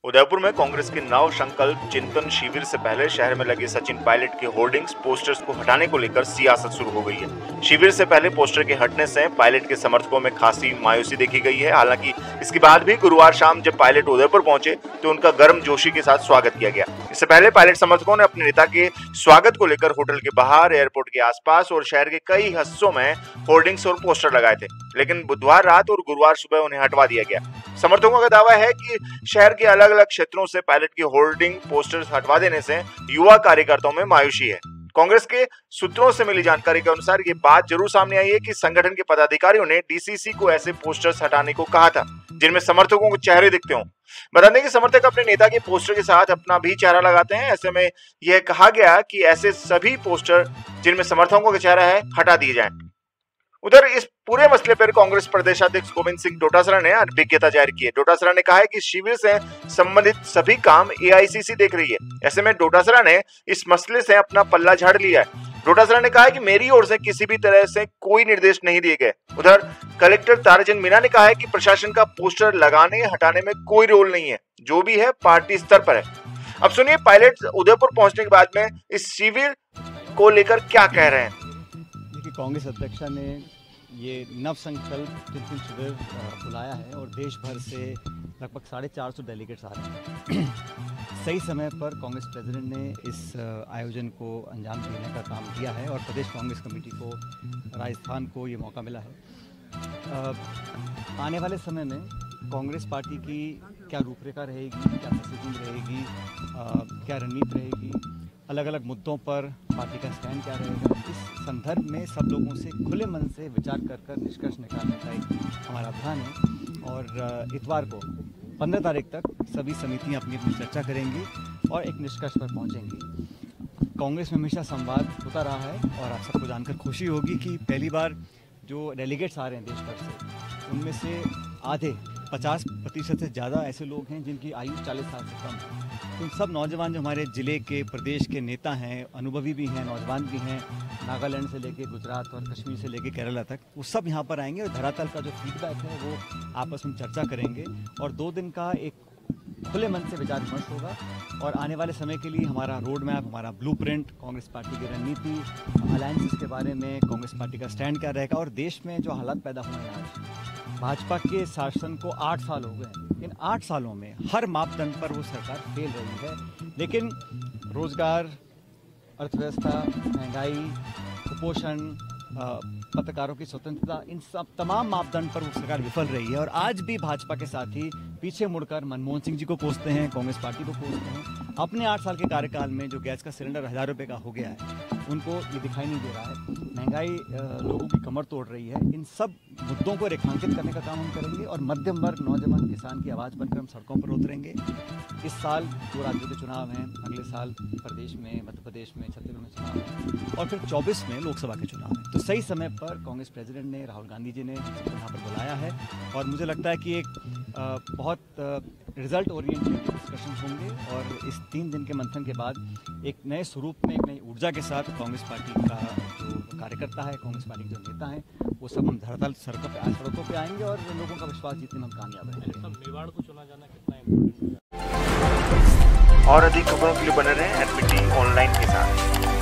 उदयपुर में कांग्रेस के नव संकल्प चिंतन शिविर से पहले शहर में लगे सचिन पायलट के होर्डिंग्स पोस्टर्स को हटाने को लेकर सियासत शुरू हो गई है। शिविर से पहले पोस्टर के हटने से पायलट के समर्थकों में खासी मायूसी देखी गई है। हालांकि इसके बाद भी गुरुवार शाम जब पायलट उदयपुर पहुंचे तो उनका गर्मजोशी के साथ स्वागत किया गया। इससे पहले पायलट समर्थकों ने अपने नेता के स्वागत को लेकर होटल के बाहर, एयरपोर्ट के आसपास और शहर के कई हिस्सों में होर्डिंग्स और पोस्टर लगाए थे, लेकिन बुधवार रात और गुरुवार सुबह उन्हें हटवा दिया गया। समर्थकों का दावा है कि शहर के अलग अलग क्षेत्रों से पायलट की होर्डिंग पोस्टर्स हटवा देने से युवा कार्यकर्ताओं में मायूसी है। कांग्रेस के सूत्रों से मिली जानकारी के अनुसार ये बात जरूर सामने आई है कि संगठन के पदाधिकारियों ने डीसीसी को ऐसे पोस्टर्स हटाने को कहा था जिनमें समर्थकों को चेहरे दिखते हों। बता दें कि समर्थक अपने नेता के पोस्टर के साथ अपना भी चेहरा लगाते हैं। ऐसे में यह कहा गया कि ऐसे सभी पोस्टर जिनमें समर्थकों का चेहरा है हटा दिए जाएं। उधर इस पूरे मसले पर कांग्रेस प्रदेशाध्यक्ष गोविंद सिंह डोटासरा ने अनभिज्ञता जाहिर की है। डोटासरा ने कहा है कि शिविर से संबंधित सभी काम एआईसीसी देख रही है। ऐसे में डोटासरा ने इस मसले से अपना पल्ला झाड़ लिया है। डोटासरा ने कहा है कि मेरी ओर से किसी भी तरह से कोई निर्देश नहीं दिए गए। उधर कलेक्टर ताराचंद मीणा ने कहा है कि प्रशासन का पोस्टर लगाने हटाने में कोई रोल नहीं है, जो भी है पार्टी स्तर पर है। अब सुनिए पायलट उदयपुर पहुंचने के बाद में इस शिविर को लेकर क्या कह रहे हैं। कांग्रेस अध्यक्षा ने ये नव संकल्प चिंतन शिविर बुलाया है और देश भर से लगभग 450 डेलीगेट्स आ रहे हैं। सही समय पर कांग्रेस प्रेसिडेंट ने इस आयोजन को अंजाम देने का काम किया है और प्रदेश कांग्रेस कमेटी को, राजस्थान को ये मौका मिला है। आने वाले समय में कांग्रेस पार्टी की क्या रूपरेखा रहेगी, क्या मैसेजिंग रहेगी, क्या रणनीति रहेगी, अलग अलग मुद्दों पर पार्टी का स्टैंड क्या रहेगा, इस संदर्भ में सब लोगों से खुले मन से विचार कर निष्कर्ष निकालने का एक हमारा अभियान है। और इतवार को 15 तारीख तक सभी समितियां अपनी अपनी चर्चा करेंगी और एक निष्कर्ष पर पहुंचेंगी। कांग्रेस में हमेशा संवाद होता रहा है और आप सबको जानकर खुशी होगी कि पहली बार जो डेलीगेट्स आ रहे हैं देश भर से, उनमें से आधे 50% से ज़्यादा ऐसे लोग हैं जिनकी आयु 40 साल से कम है। तो उन सब नौजवान जो हमारे ज़िले के, प्रदेश के नेता हैं, अनुभवी भी हैं, नौजवान भी हैं, नागालैंड से लेके गुजरात और कश्मीर से लेके केरला तक, वो सब यहाँ पर आएंगे और धरातल का जो फीडबैक है वो आपस में चर्चा करेंगे और 2 दिन का एक खुले मन से विचार विमर्श होगा। और आने वाले समय के लिए हमारा रोड मैप, हमारा ब्लूप्रिंट, कांग्रेस पार्टी की रणनीति, अलायंसेस के बारे में कांग्रेस पार्टी का स्टैंड क्या रहेगा और देश में जो हालात पैदा हुए हैं आज, भाजपा के शासन को 8 साल हो गए। इन 8 सालों में हर मापदंड पर वो सरकार फेल रही है, लेकिन रोजगार, अर्थव्यवस्था, महंगाई, कुपोषण, पत्रकारों की स्वतंत्रता, इन सब तमाम मापदंड पर वो सरकार विफल रही है। और आज भी भाजपा के साथी पीछे मुड़कर मनमोहन सिंह जी को कोसते हैं, कांग्रेस पार्टी को कोसते हैं। अपने 8 साल के कार्यकाल में जो गैस का सिलेंडर 1000 रुपये का हो गया है, उनको ये दिखाई नहीं दे रहा है। महंगाई लोगों की कमर तोड़ रही है। इन सब मुद्दों को रेखांकित करने का काम हम करेंगे और मध्यम वर्ग, नौजवान, किसान की आवाज़ बनकर हम सड़कों पर उतरेंगे। इस साल 2 राज्यों के चुनाव हैं, अगले साल प्रदेश में, मध्य प्रदेश में, छत्तीसगढ़ में चुनाव है और फिर 24 में लोकसभा के चुनाव हैं। तो सही समय पर कांग्रेस प्रेसिडेंट ने, राहुल गांधी जी ने सबको यहाँ पर बुलाया है और मुझे लगता है कि एक बहुत रिजल्ट ओरिएंटेड डिस्कशन होंगे और इस 3 दिन के मंथन के बाद एक नए स्वरूप में, एक नई ऊर्जा के साथ कांग्रेस पार्टी का जो कार्यकर्ता है, कांग्रेस पार्टी के जो नेता हैं, वो सब हम धरातल सड़कों पे आएंगे और लोगों का विश्वास जीतने में हम कामयाब रहेंगे। मेवाड़ को चुना जाना कितना इम्पोर्टेंट है? और अधिक खबरों के लिए बने रहें एनबीटी ऑनलाइन के साथ।